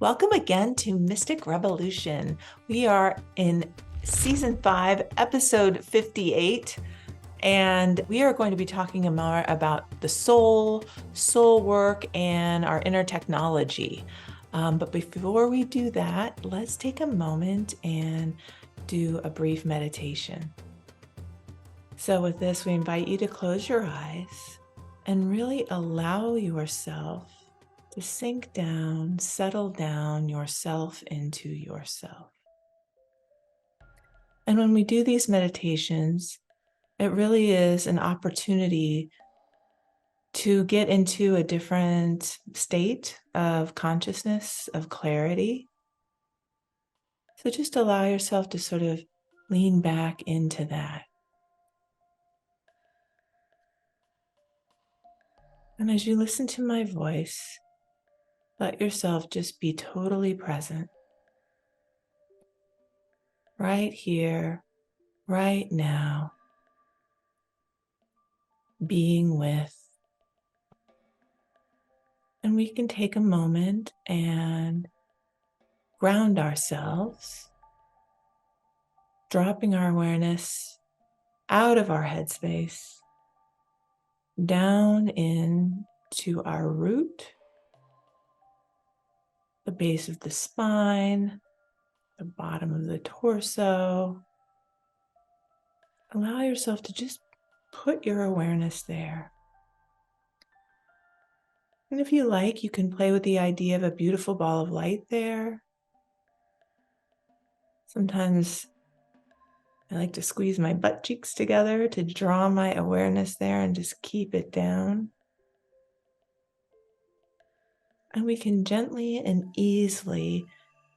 Welcome again to Mystic Revolution. We are in season 5, episode 58, and we are going to be talking more about the soul work, and our inner technology. But before we do that, let's take a moment and do a brief meditation. So with this, we invite you to close your eyes and really allow yourself to sink down, settle down yourself into yourself. And when we do these meditations, it really is an opportunity to get into a different state of consciousness, of clarity. So just allow yourself to sort of lean back into that. And as you listen to my voice, let yourself just be totally present. Right here, right now, being with. And we can take a moment and ground ourselves, dropping our awareness out of our headspace, down into our root, the base of the spine, the bottom of the torso. Allow yourself to just put your awareness there. And if you like, you can play with the idea of a beautiful ball of light there. Sometimes I like to squeeze my butt cheeks together to draw my awareness there and just keep it down. And we can gently and easily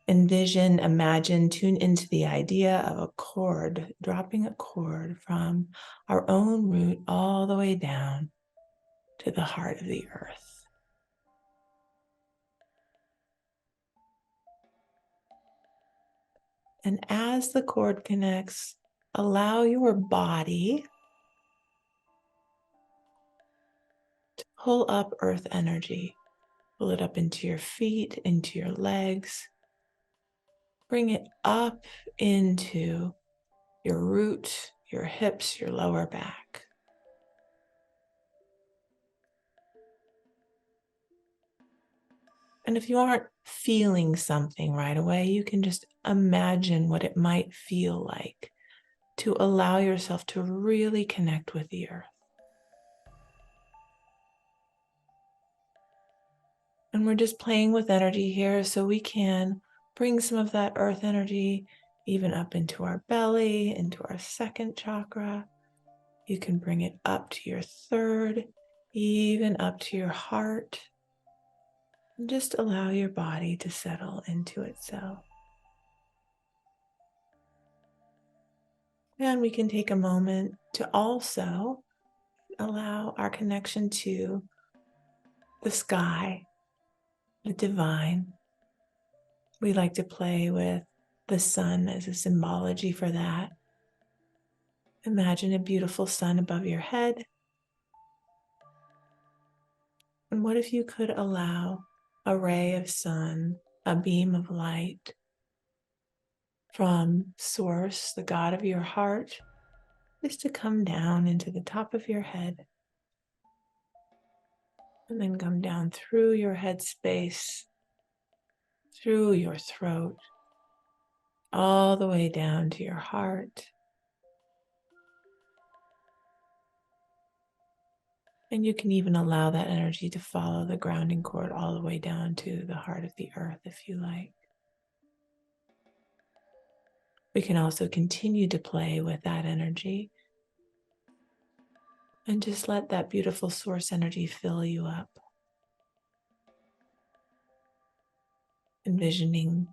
envision, imagine, tune into the idea of a cord, dropping a cord from our own root all the way down to the heart of the earth. And as the cord connects, allow your body to pull up earth energy. Pull it up into your feet, into your legs. Bring it up into your root, your hips, your lower back. And if you aren't feeling something right away, you can just imagine what it might feel like to allow yourself to really connect with the earth. And we're just playing with energy here, so we can bring some of that earth energy even up into our belly, into our second chakra. You can bring it up to your third, even up to your heart. And just allow your body to settle into itself. And we can take a moment to also allow our connection to the sky, the divine. We like to play with the sun as a symbology for that. Imagine a beautiful sun above your head. And what if you could allow a ray of sun, a beam of light from Source, the God of your heart, just to come down into the top of your head and then come down through your head space, through your throat, all the way down to your heart. And you can even allow that energy to follow the grounding cord all the way down to the heart of the earth if you like. We can also continue to play with that energy and just let that beautiful source energy fill you up. Envisioning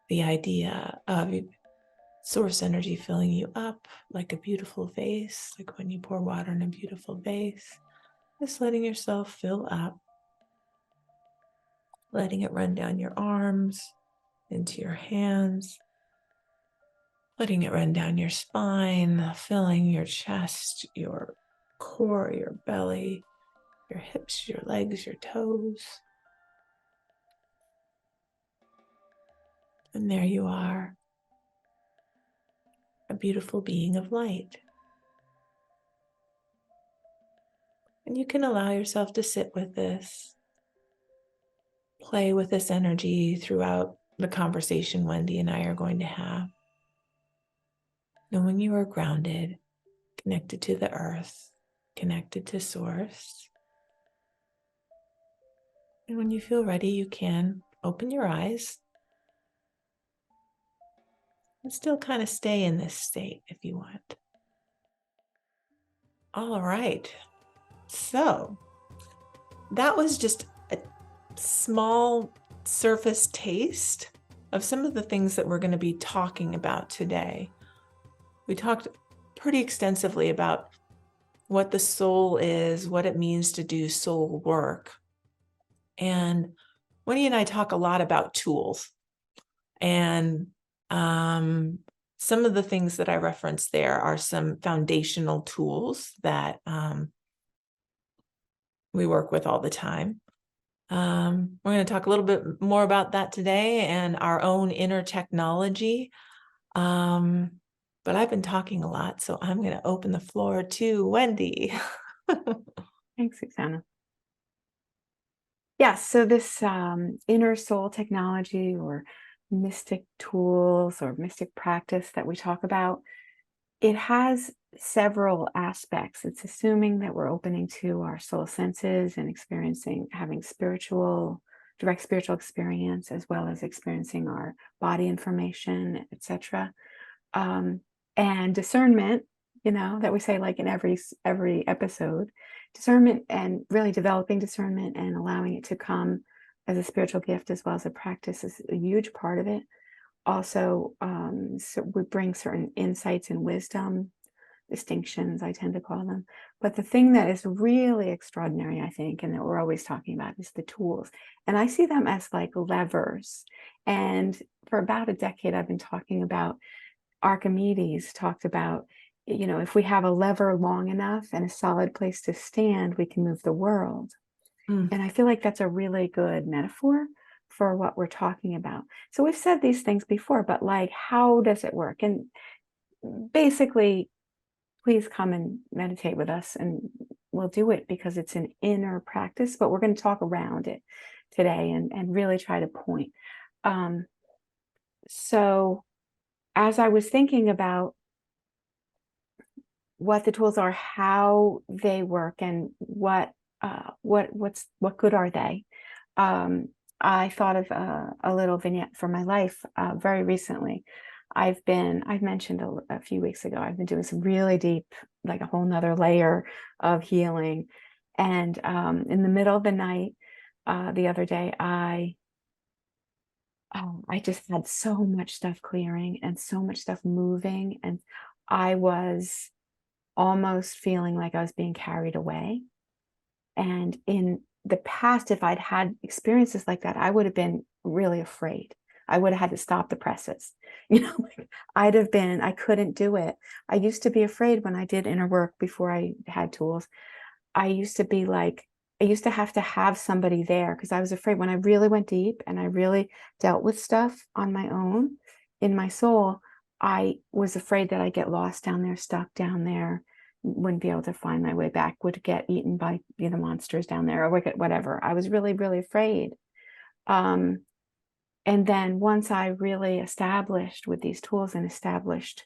the idea of source energy filling you up like a beautiful vase, like when you pour water in a beautiful vase, just letting yourself fill up, letting it run down your arms, into your hands, letting it run down your spine, filling your chest, your core, your belly, your hips, your legs, your toes. And there you are, a beautiful being of light. And you can allow yourself to sit with this, play with this energy throughout the conversation Wendy and I are going to have. Knowing you are grounded, connected to the earth, connected to source. And when you feel ready, you can open your eyes and still kind of stay in this state if you want. All right. So that was just a small surface taste of some of the things that we're going to be talking about today. We talked pretty extensively about what the soul is, what it means to do soul work. And Winnie and I talk a lot about tools. And some of the things that I referenced there are some foundational tools that we work with all the time. We're going to talk a little bit more about that today and our own inner technology. But I've been talking a lot, so I'm going to open the floor to Wendy. Thanks, Susana. Yeah, so this inner soul technology or mystic tools or mystic practice that we talk about, it has several aspects. It's assuming that we're opening to our soul senses and having direct spiritual experience, as well as experiencing our body information, etc. And discernment, that we say like in every episode, discernment, and really developing discernment and allowing it to come as a spiritual gift as well as a practice is a huge part of it. Also, so we bring certain insights and wisdom, distinctions, I tend to call them. But the thing that is really extraordinary, I think, and that we're always talking about is the tools. And I see them as like levers. And for about a decade, I've been talking about Archimedes talked about, if we have a lever long enough and a solid place to stand, we can move the world. And I feel like that's a really good metaphor for what we're talking about. So we've said these things before, but like, how does it work? And basically, please come and meditate with us and we'll do it because it's an inner practice, but we're going to talk around it today and really try to point. So as I was thinking about what the tools are, how they work, and what good are they, I thought of a little vignette from my life very recently. I've mentioned a few weeks ago, I've been doing some really deep, like a whole nother layer of healing. And in the middle of the night, the other day, I just had so much stuff clearing and so much stuff moving. And I was almost feeling like I was being carried away. And in the past, if I'd had experiences like that, I would have been really afraid. I would have had to stop the presses. Like I couldn't do it. I used to be afraid when I did inner work before I had tools. I used to have to have somebody there because I was afraid when I really went deep and I really dealt with stuff on my own in my soul. I was afraid that I'd get lost down there, stuck down there, wouldn't be able to find my way back, would get eaten by the monsters down there or whatever. I was really, really afraid. And then once I really established with these tools and established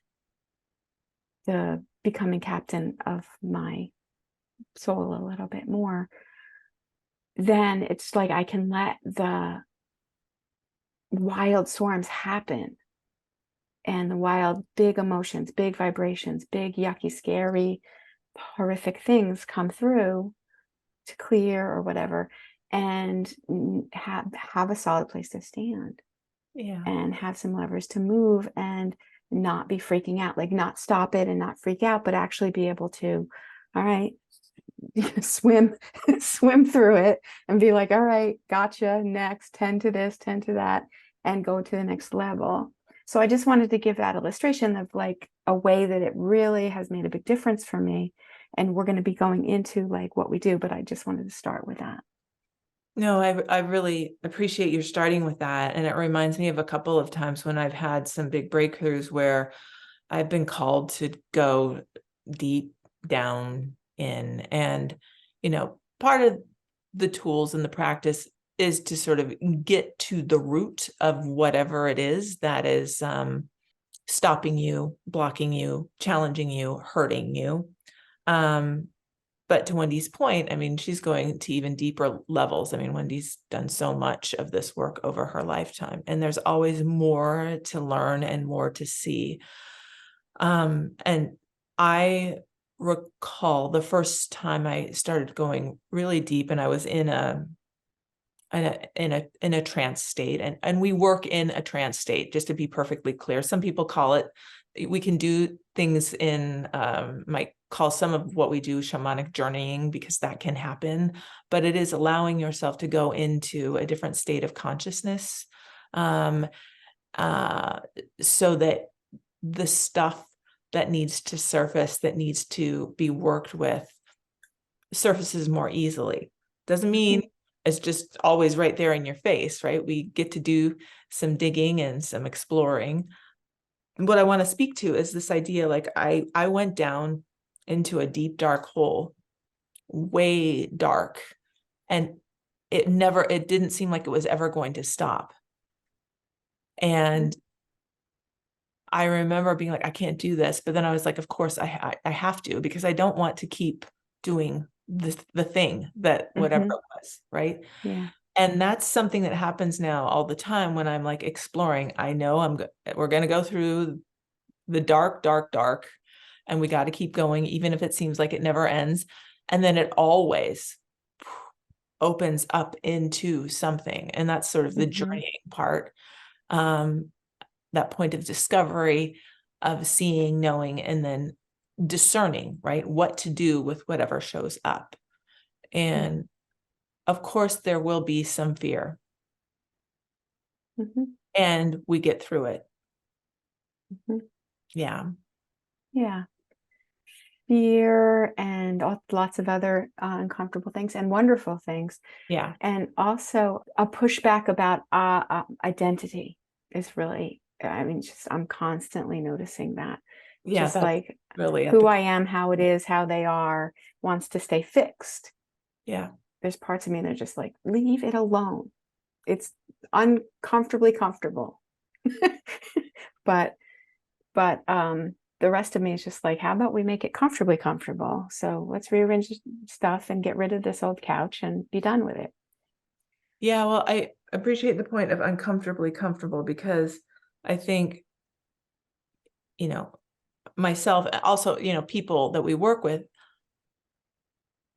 the becoming captain of my soul a little bit more, then it's like I can let the wild storms happen and the wild big emotions, big vibrations, big yucky, scary, horrific things come through to clear or whatever, and have a solid place to stand. Yeah. And have some levers to move and not be freaking out, like not stop it and not freak out, but actually be able to, all right, swim through it and be like, all right, gotcha, next, tend to this, tend to that, and go to the next level. So I just wanted to give that illustration of like a way that it really has made a big difference for me. And we're going to be going into like what we do, but I just wanted to start with that. No, I really appreciate you starting with that. And it reminds me of a couple of times when I've had some big breakthroughs where I've been called to go deep down in. And, part of the tools and the practice is to sort of get to the root of whatever it is that is stopping you, blocking you, challenging you, hurting you. But to Wendy's point, I mean, she's going to even deeper levels. I mean, Wendy's done so much of this work over her lifetime, and there's always more to learn and more to see. And I recall the first time I started going really deep, and I was in a trance state, and we work in a trance state, just to be perfectly clear. Some people call it, we can do things in, might call some of what we do shamanic journeying, because that can happen, but it is allowing yourself to go into a different state of consciousness, so that the stuff that needs to surface, that needs to be worked with, surfaces more easily. Doesn't mean it's just always right there in your face, right? We get to do some digging and some exploring. And what I want to speak to is this idea, like I went down into a deep, dark hole, way dark, and it didn't seem like it was ever going to stop. And I remember being like, I can't do this. But then I was like, of course I have to, because I don't want to keep doing the thing that whatever it was, right? Yeah. And that's something that happens now all the time when I'm like exploring. I know we're going to go through the dark, dark, dark, and we got to keep going, even if it seems like it never ends. And then it always opens up into something. And that's sort of the journeying part. That point of discovery, of seeing, knowing, and then discerning, right? What to do with whatever shows up. And of course, there will be some fear. And we get through it. Yeah. Yeah. Fear and lots of other uncomfortable things and wonderful things. Yeah. And also a pushback about identity is really, I mean, just I'm constantly noticing that. Yeah. Just like really who I am, how it is, how they are, wants to stay fixed. Yeah. There's parts of me that are just like, leave it alone. It's uncomfortably comfortable. but the rest of me is just like, how about we make it comfortably comfortable? So let's rearrange stuff and get rid of this old couch and be done with it. Yeah, well, I appreciate the point of uncomfortably comfortable, because I think, myself, also, people that we work with,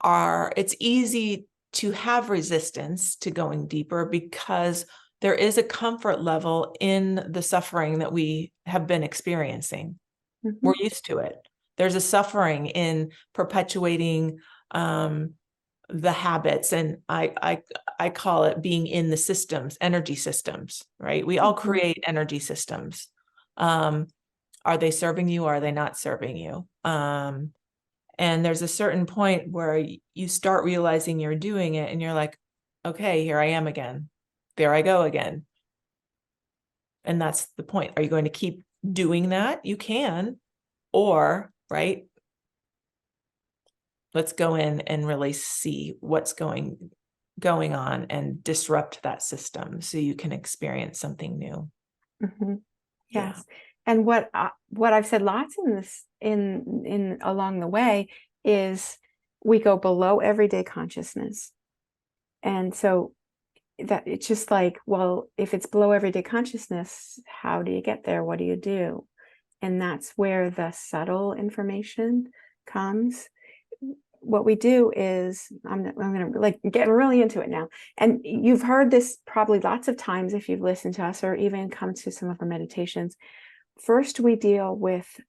it's easy to have resistance to going deeper, because there is a comfort level in the suffering that we have been experiencing. We're used to it. There's a suffering in perpetuating the habits, and I call it being in the systems, energy systems, right? We all create energy systems. Are they serving you? Or are they not serving you? And there's a certain point where you start realizing you're doing it, and you're like, okay, here I am again. There I go again. And that's the point. Are you going to keep doing that? You can, or, right, let's go in and really see what's going on and disrupt that system so you can experience something new. Yes. And what I've said lots in this in along the way is we go below everyday consciousness. And so that it's just like, well, if it's below everyday consciousness, how do you get there? What do you do? And that's where the subtle information comes. What we do is, I'm going to like get really into it now. And you've heard this probably lots of times if you've listened to us or even come to some of our meditations. First, we deal with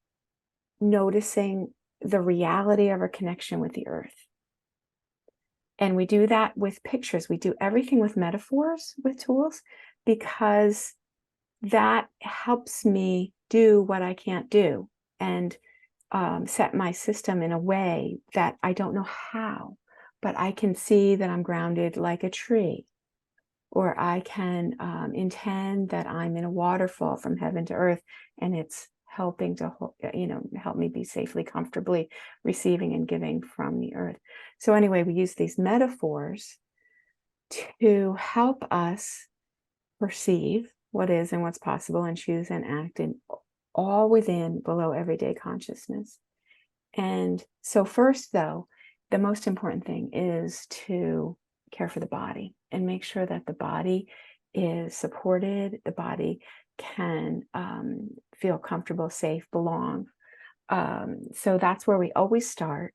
noticing the reality of our connection with the earth. And we do that with pictures. We do everything with metaphors, with tools, because that helps me do what I can't do and set my system in a way that I don't know how, but I can see that I'm grounded like a tree, or I can intend that I'm in a waterfall from heaven to earth, and it's helping to help me be safely, comfortably receiving and giving from the earth. So anyway, we use these metaphors to help us perceive what is and what's possible, and choose and act in all within below everyday consciousness. And so first, though, the most important thing is to care for the body and make sure that the body is supported, the body can feel comfortable, safe, belong. So that's where we always start,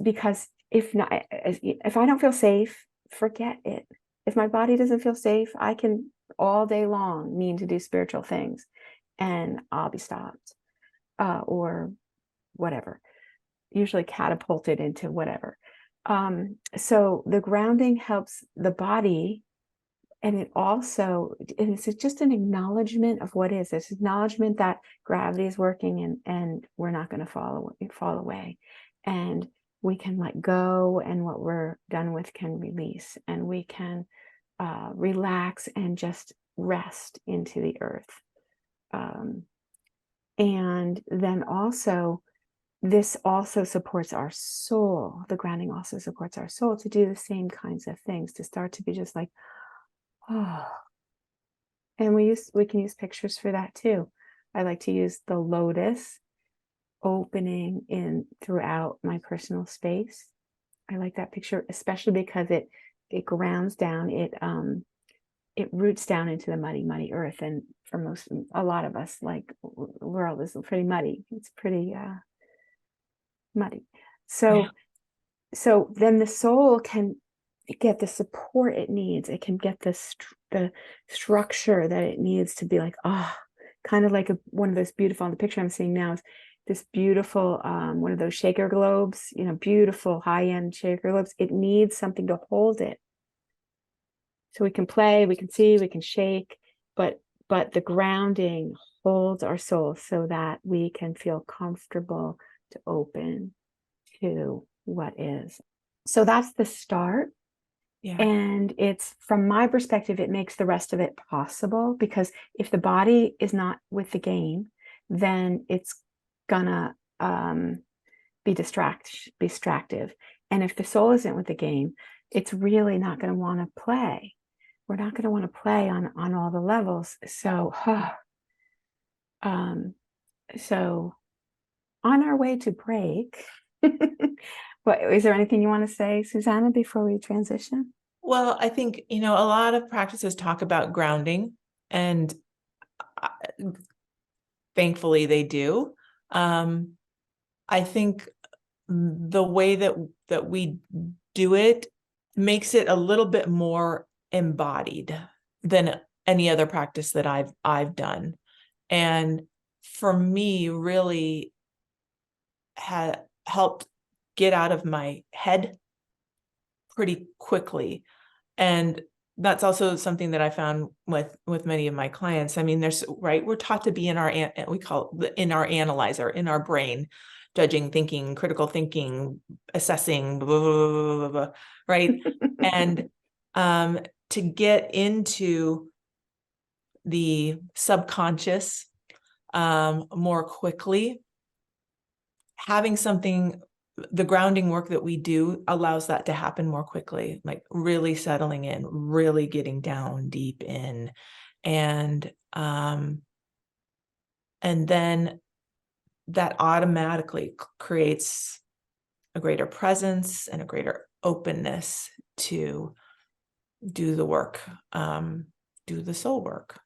because if I don't feel safe, forget it. If my body doesn't feel safe, I can all day long mean to do spiritual things and I'll be stopped, or whatever, usually catapulted into whatever. So the grounding helps the body, and it's just an acknowledgement of what is. It's acknowledgement that gravity is working, and we're not going to fall away, and we can let go, and what we're done with can release, and we can relax and just rest into the earth. And then also, this also supports our soul. The grounding also supports our soul to do the same kinds of things, to start to be just like, oh. And we can use pictures for that too. I like to use the lotus opening in throughout my personal space. I like that picture, especially because it grounds down, it roots down into the muddy earth. And for a lot of us, like, world is pretty muddy. It's pretty muddy. So Yeah. so then the soul can get the support it needs. It can get the structure that it needs to be like, kind of like one of those beautiful, on the picture I'm seeing now is this beautiful, one of those shaker globes, beautiful high-end shaker globes. It needs something to hold it. So we can play, we can see, we can shake, but the grounding holds our soul so that we can feel comfortable to open to what is. So that's the start. Yeah. And it's, from my perspective, it makes the rest of it possible, because if the body is not with the game, then it's gonna be distractive. And if the soul isn't with the game, it's really not going to want to play. We're not going to want to play on all the levels. So, so on our way to break, is there anything you want to say, Susana, before we transition? Well, I think, a lot of practices talk about grounding, and thankfully they do. I think the way that we do it makes it a little bit more embodied than any other practice that I've done. And for me, really had helped get out of my head pretty quickly. And that's also something that I found with many of my clients. I mean, we're taught to be in we call it in our analyzer, in our brain, judging, thinking, critical thinking, assessing, blah, blah, blah, blah, blah, right? And to get into the subconscious more quickly, having the grounding work that we do allows that to happen more quickly, like really settling in, really getting down deep in. And then that automatically creates a greater presence and a greater openness to do the work, do the soul work.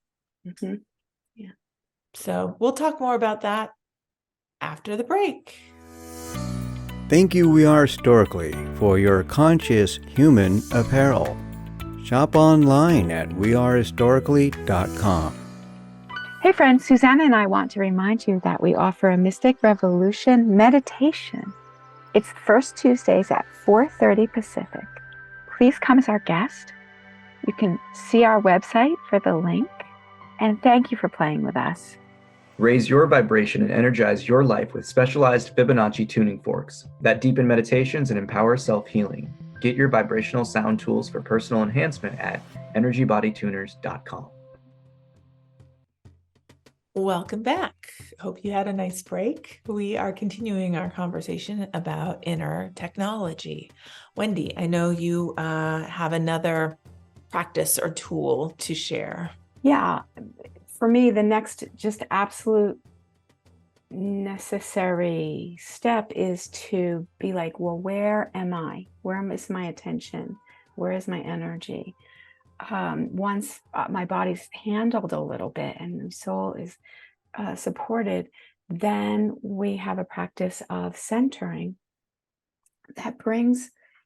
Mm-hmm. Yeah. So we'll talk more about that after the break. Thank you, We Are Historically, for your conscious human apparel. Shop online at wearehistorically.com. Hey friends, Susana and I want to remind you that we offer a Mystic Revolution meditation. It's first Tuesdays at 4:30 Pacific. Please come as our guest. You can see our website for the link. And thank you for playing with us. Raise your vibration and energize your life with specialized Fibonacci tuning forks that deepen meditations and empower self-healing. Get your vibrational sound tools for personal enhancement at energybodytuners.com. Welcome back. Hope you had a nice break. We are continuing our conversation about inner technology. Wendy, I know you have another practice or tool to share. Yeah, for me, the next just absolute necessary step is to be like, well, where am I? Where is my attention? Where is my energy? Once my body's handled a little bit and the soul is supported, then we have a practice of centering that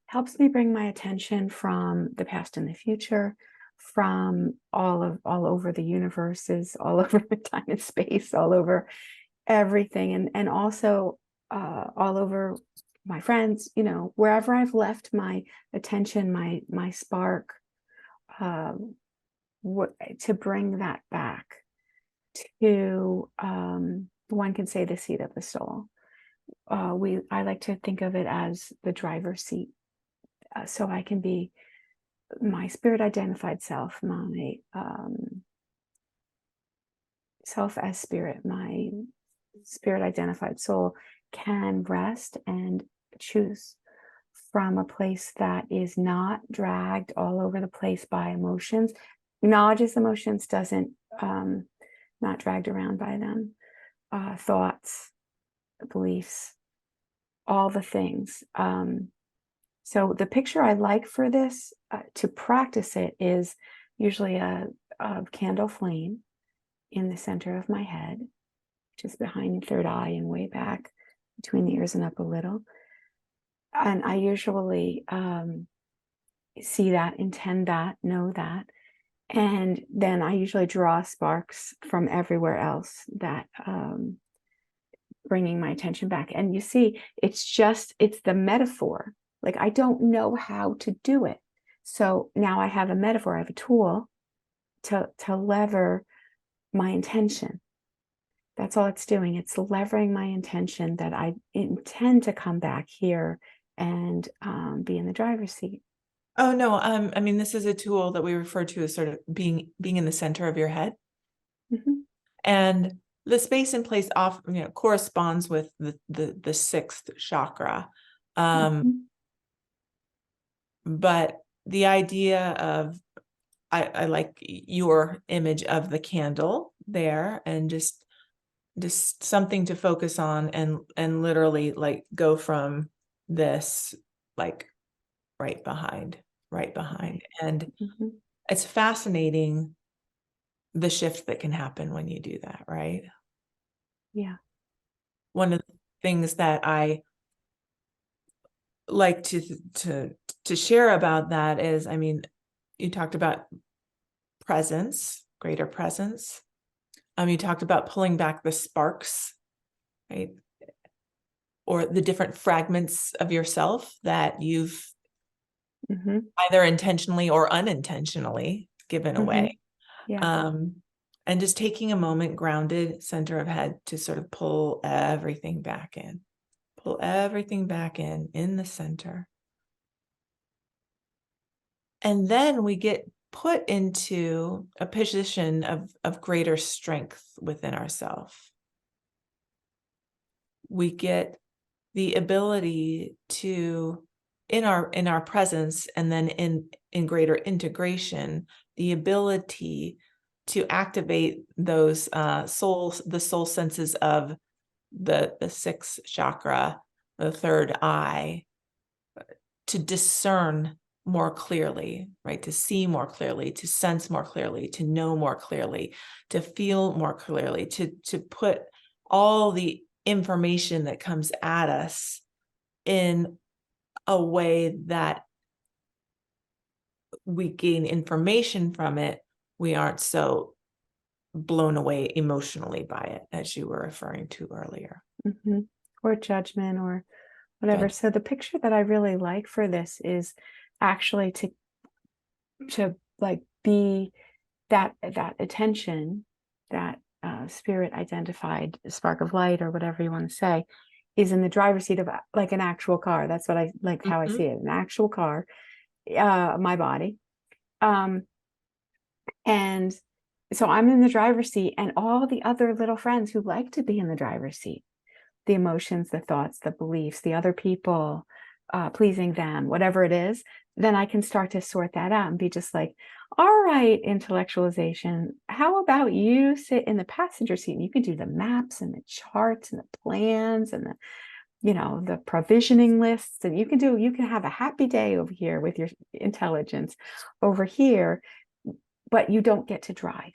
helps me bring my attention from the past and the future, from all over the universes, all over time and space, all over everything, and also all over my friends, wherever I've left my attention, my spark, to bring that back to, one can say, the seat of the soul. I like to think of it as the driver's seat, so I can be my spirit identified self, my self as spirit, my spirit identified soul can rest and choose from a place that is not dragged all over the place by emotions, acknowledges emotions, doesn't not dragged around by them, thoughts, beliefs, all the things. So the picture I like for this, to practice it, is usually a candle flame in the center of my head, which is behind the third eye and way back between the ears and up a little. And I usually see that, intend that, know that. And then I usually draw sparks from everywhere else that bringing my attention back. And you see, it's the metaphor. Like, I don't know how to do it. So now I have a metaphor, I have a tool to lever my intention. That's all it's doing. It's levering my intention that I intend to come back here and be in the driver's seat. Oh, no. I mean, this is a tool that we refer to as sort of being in the center of your head. Mm-hmm. And the space and place corresponds with the sixth chakra. Mm-hmm. But the idea of, I like your image of the candle there, and just something to focus on, and literally like go from this, like right behind. And Mm-hmm. it's fascinating the shift that can happen when you do that, right? Yeah. One of the things that I like to share about that is, I mean, you talked about presence, greater presence. You talked about pulling back the sparks, right? Or the different fragments of yourself that you've Mm-hmm. either intentionally or unintentionally given away. Yeah. And just taking a moment, grounded, center of head, to sort of pull everything back in. Pull everything back in the center. And then we get put into a position of greater strength within ourselves. We get the ability to, in our presence, and then in greater integration, the ability to activate those the soul senses of the sixth chakra, the third eye, to discern more clearly, right? To see more clearly, to sense more clearly, to know more clearly, to feel more clearly, to put all the information that comes at us in a way that we gain information from it. We aren't so blown away emotionally by it, as you were referring to earlier. Mm-hmm. Or judgment or whatever. Good. So the picture that I really like for this is actually to like be that attention, that spirit identified spark of light, or whatever you want to say, is in the driver's seat of like an actual car. That's what I like, how I Mhm. see it, an actual car, my body. And so I'm in the driver's seat, and all the other little friends who like to be in the driver's seat, the emotions, the thoughts, the beliefs, the other people, pleasing them, whatever it is, then I can start to sort that out and be just like, all right, intellectualization, how about you sit in the passenger seat and you can do the maps and the charts and the plans and the provisioning lists, and you can have a happy day over here with your intelligence over here, but you don't get to drive.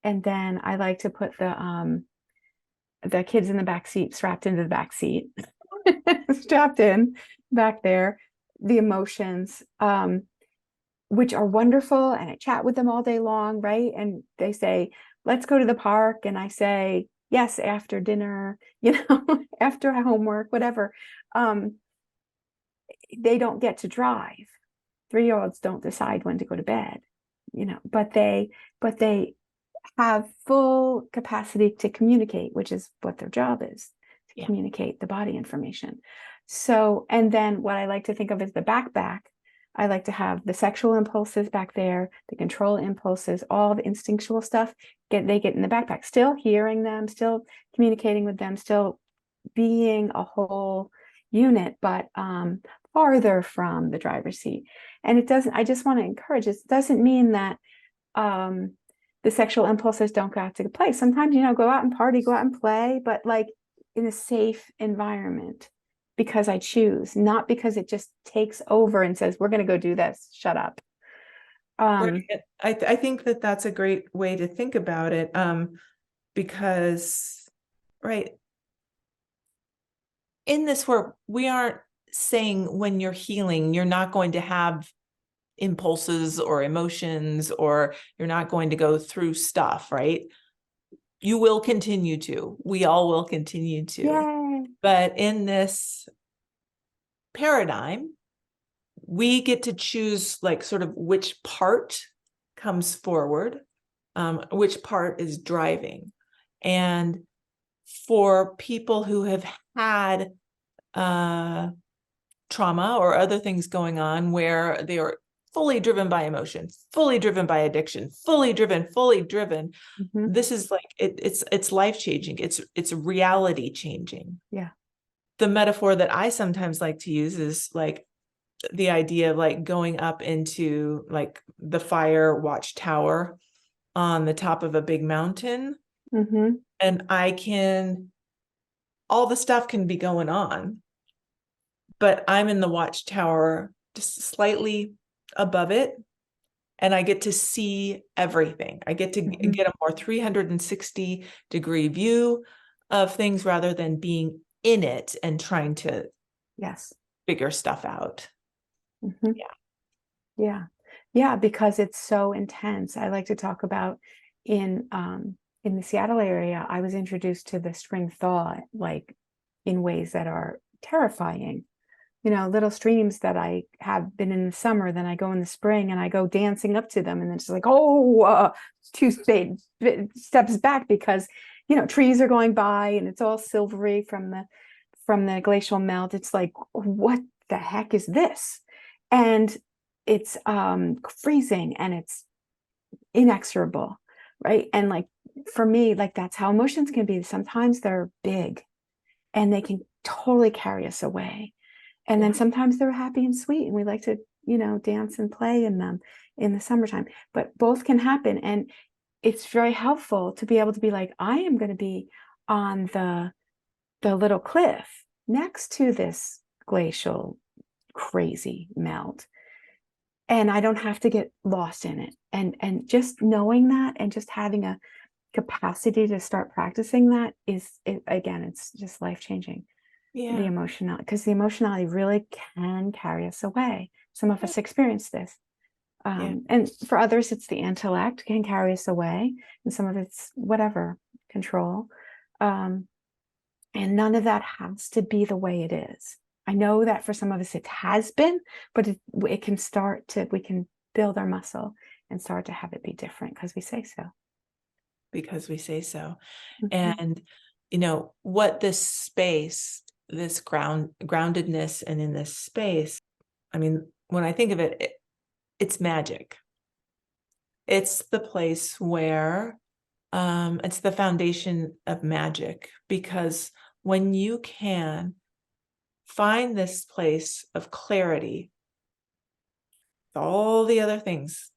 And then I like to put the kids in the back seat, strapped into the back seat, strapped in back there, the emotions, which are wonderful. And I chat with them all day long, right? And they say, let's go to the park. And I say, yes, after dinner, after homework, whatever. They don't get to drive. 3-year-olds don't decide when to go to bed, but they have full capacity to communicate, which is what their job is, to communicate the body information. So, and then what I like to think of as the backpack, I like to have the sexual impulses back there, the control impulses, all the instinctual stuff, they get in the backpack, still hearing them, still communicating with them, still being a whole unit, but farther from the driver's seat. And I just want to encourage, it doesn't mean that the sexual impulses don't go out to play. Sometimes, go out and party, go out and play, but like in a safe environment, because I choose, not because it just takes over and says, we're going to go do this, shut up. Right. I think that that's a great way to think about it, because, right, in this work, we aren't saying when you're healing, you're not going to have impulses or emotions, or you're not going to go through stuff, right? You will continue to. We all will continue to. Yay. But in this paradigm, we get to choose like sort of which part comes forward, which part is driving. And for people who have had trauma or other things going on where they are fully driven by emotion, fully driven by addiction, fully driven, Mm-hmm. this is like it's life changing. It's reality changing. Yeah. The metaphor that I sometimes like to use is like the idea of like going up into like the fire watchtower on the top of a big mountain. Mm-hmm. And all the stuff can be going on, but I'm in the watchtower just slightly above it, and I get to see everything. I get to get a more 360-degree view of things rather than being in it and trying to figure stuff out. Mm-hmm. Yeah, because it's so intense. I like to talk about in the Seattle area, I was introduced to the spring thaw like in ways that are terrifying. Little streams that I have been in the summer, then I go in the spring and I go dancing up to them, and then it's like, two steps back because trees are going by and it's all silvery from the glacial melt. It's like, what the heck is this? And it's freezing and it's inexorable, right? And like for me, like that's how emotions can be. Sometimes they're big and they can totally carry us away. And then sometimes they're happy and sweet, and we like to, dance and play in them in the summertime. But both can happen. And it's very helpful to be able to be like, I am going to be on the little cliff next to this glacial crazy melt. And I don't have to get lost in it. And just knowing that and just having a capacity to start practicing that again, it's just life-changing. Yeah. The emotionality really can carry us away. Some of us experience this. And for others, it's the intellect can carry us away. And some of it's whatever, control. And none of that has to be the way it is. I know that for some of us it has been, but it can we can build our muscle and start to have it be different because we say so. Because we say so. Mm-hmm. And what this space, this groundedness and in this space, I mean, when I think of it, it's magic. It's the place where it's the foundation of magic, because when you can find this place of clarity, all the other things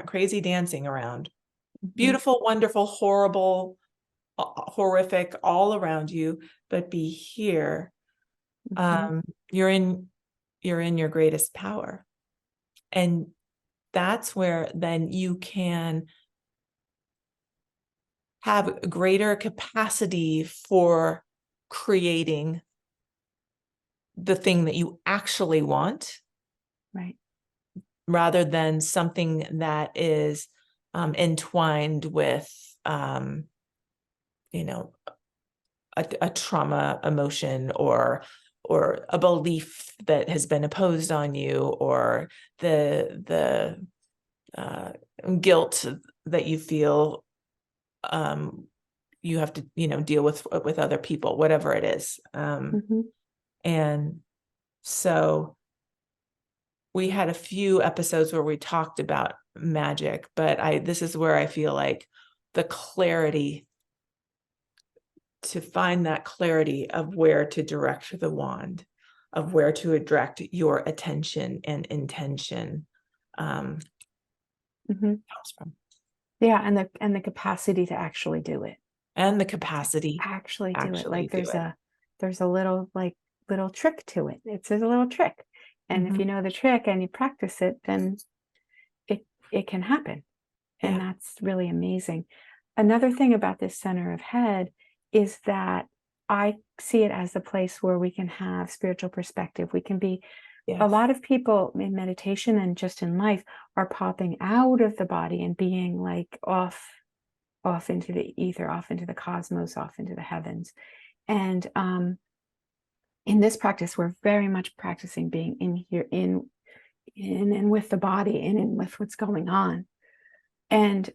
crazy dancing around, beautiful, wonderful, horrible, horrific, all around you, but be here, you're in your greatest power. And that's where then you can have a greater capacity for creating the thing that you actually want, Right. rather than something that is entwined with, a trauma emotion, or a belief that has been imposed on you, or the guilt that you feel you have to deal with other people, whatever it is. And so we had a few episodes where we talked about magic, but this is where I feel like the clarity, to find that clarity of where to direct the wand, of where to direct your attention and intention, comes from. Yeah, and the capacity to actually do it. And the capacity Actually do it. Like do there's a little trick to it. It's a little trick. And if you know the trick and you practice it, then it can happen. And that's really amazing. Another thing about this center of head is that I see it as a place where we can have spiritual perspective. We can be, a lot of people in meditation and just in life are popping out of the body and being like off into the ether, off into the cosmos, off into the heavens. And in this practice, we're very much practicing being in here, in and with the body, in with what's going on. And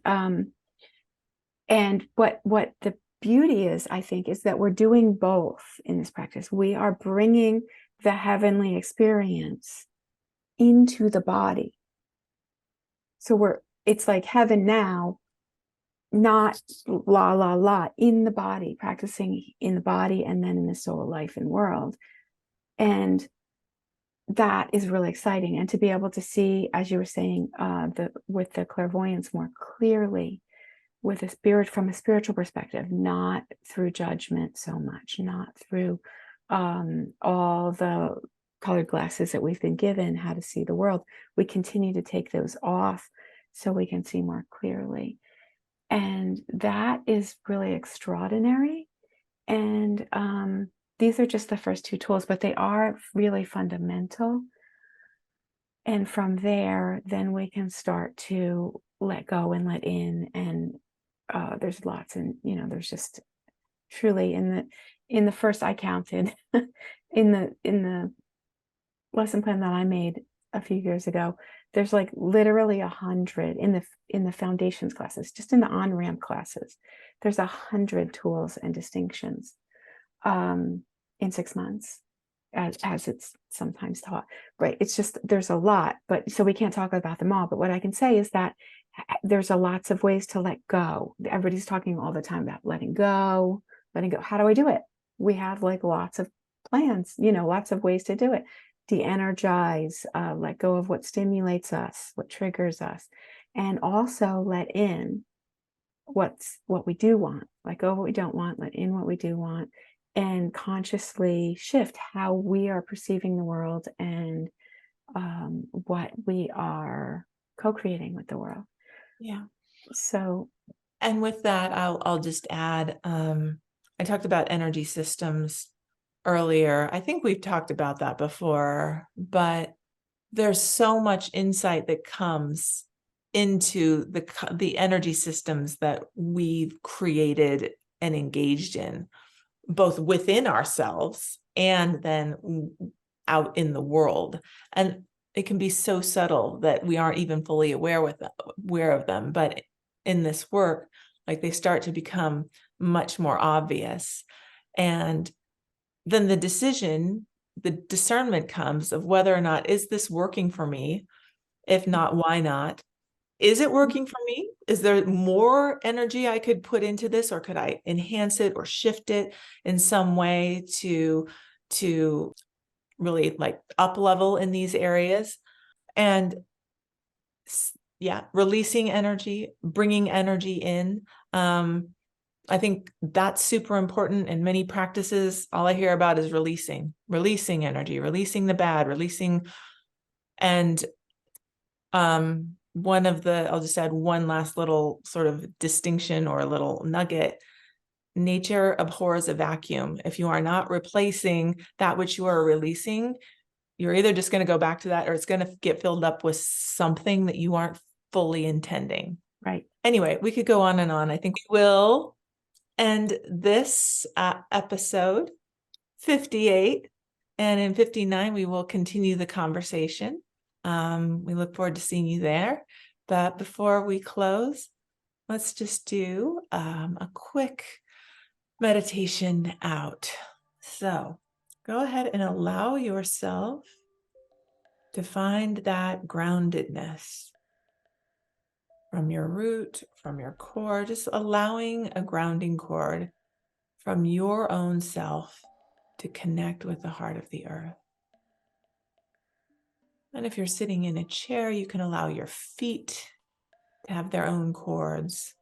what the beauty is, I think, is that we're doing both in this practice. We are bringing the heavenly experience into the body. So it's like heaven now, not la la la, in the body, practicing in the body and then in the soul, life, and world. And that is really exciting. And to be able to see, as you were saying, with the clairvoyance more clearly, with from a spiritual perspective, not through judgment so much, not through all the colored glasses that we've been given how to see the world. We continue to take those off so we can see more clearly. And that is really extraordinary. And these are just the first two tools, but they are really fundamental. And from there, then we can start to let go and let in. And there's lots, and there's just truly in the first, I counted in the lesson plan that I made a few years ago, there's like literally 100 in the foundations classes, just in the on-ramp classes, there's 100 tools and distinctions in 6 months, as it's sometimes taught, right? It's just, there's a lot, but so we can't talk about them all. But what I can say is that there's lots of ways to let go. Everybody's talking all the time about letting go. How do I do it? We have like lots of plans, lots of ways to do it. De-energize, let go of what stimulates us, what triggers us, and also let in what we do want. Let go of what we don't want, let in what we do want, and consciously shift how we are perceiving the world and what we are co-creating with the world. Yeah. So, and with that, I'll just add, I talked about energy systems earlier. I think we've talked about that before, but there's so much insight that comes into the energy systems that we've created and engaged in, both within ourselves and then out in the world. And it can be so subtle that we aren't even fully aware of them. But in this work, Like they start to become much more obvious. And then the discernment comes of whether or not, is this working for me? If not, why not? Is it working for me? Is there more energy I could put into this, or could I enhance it or shift it in some way to really like up level in these areas? And yeah, releasing energy, bringing energy in. I think that's super important. In many practices, all I hear about is releasing energy, releasing the bad, releasing. And I'll just add one last little sort of distinction or a little nugget. Nature abhors a vacuum. If you are not replacing that which you are releasing, you're either just going to go back to that, or it's going to get filled up with something that you aren't fully intending. Right. Anyway, we could go on and on. I think we will end this episode 58, and in 59 we will continue the conversation. We look forward to seeing you there. But before we close, let's just do a quick meditation out. So go ahead and allow yourself to find that groundedness from your root, from your core, just allowing a grounding cord from your own self to connect with the heart of the earth. And if you're sitting in a chair, you can allow your feet to have their own cords.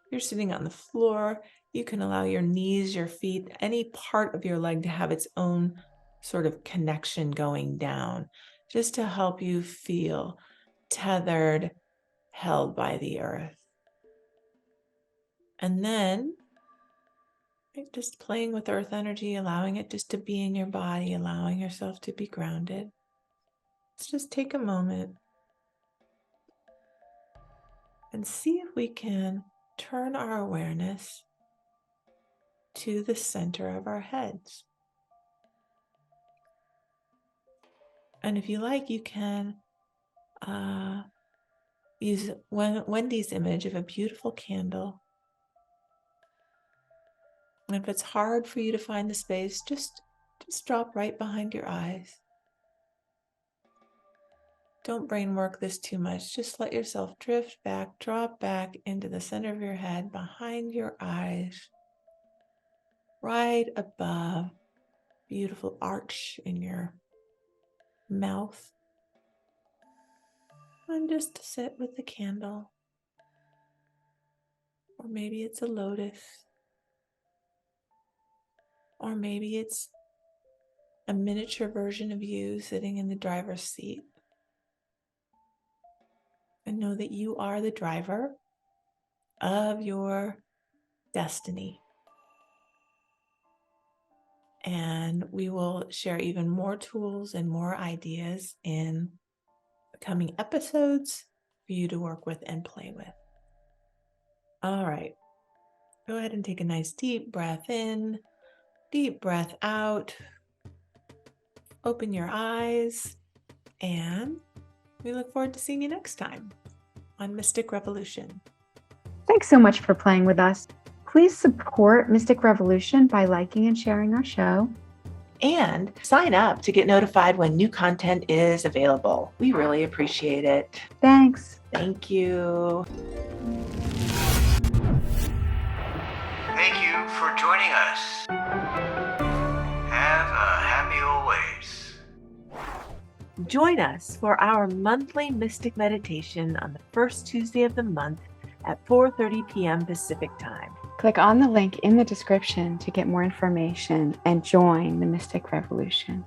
If you're sitting on the floor, you can allow your knees, your feet, any part of your leg to have its own sort of connection going down, just to help you feel tethered, held by the earth. And then just playing with earth energy, allowing it just to be in your body, allowing yourself to be grounded. Let's just take a moment and see if we can turn our awareness to the center of our heads. And if you like, you can use Wendy's image of a beautiful candle. And if it's hard for you to find the space, just drop right behind your eyes. Don't brain work this too much. Just let yourself drift back, drop back into the center of your head, behind your eyes, right above, beautiful arch in your mouth. And just sit with the candle. Or maybe it's a lotus. Or maybe it's a miniature version of you sitting in the driver's seat. And know that you are the driver of your destiny. And we will share even more tools and more ideas in the coming episodes for you to work with and play with. All right. Go ahead and take a nice deep breath in, deep breath out. Open your eyes, and we look forward to seeing you next time on Mystic Revolution. Thanks so much for playing with us. Please support Mystic Revolution by liking and sharing our show. And sign up to get notified when new content is available. We really appreciate it. Thanks. Thank you. Thank you for joining us. Have a happy always. Join us for our monthly Mystic Meditation on the first Tuesday of the month at 4:30 p.m. Pacific Time. Click on the link in the description to get more information and join the Mystic Revolution.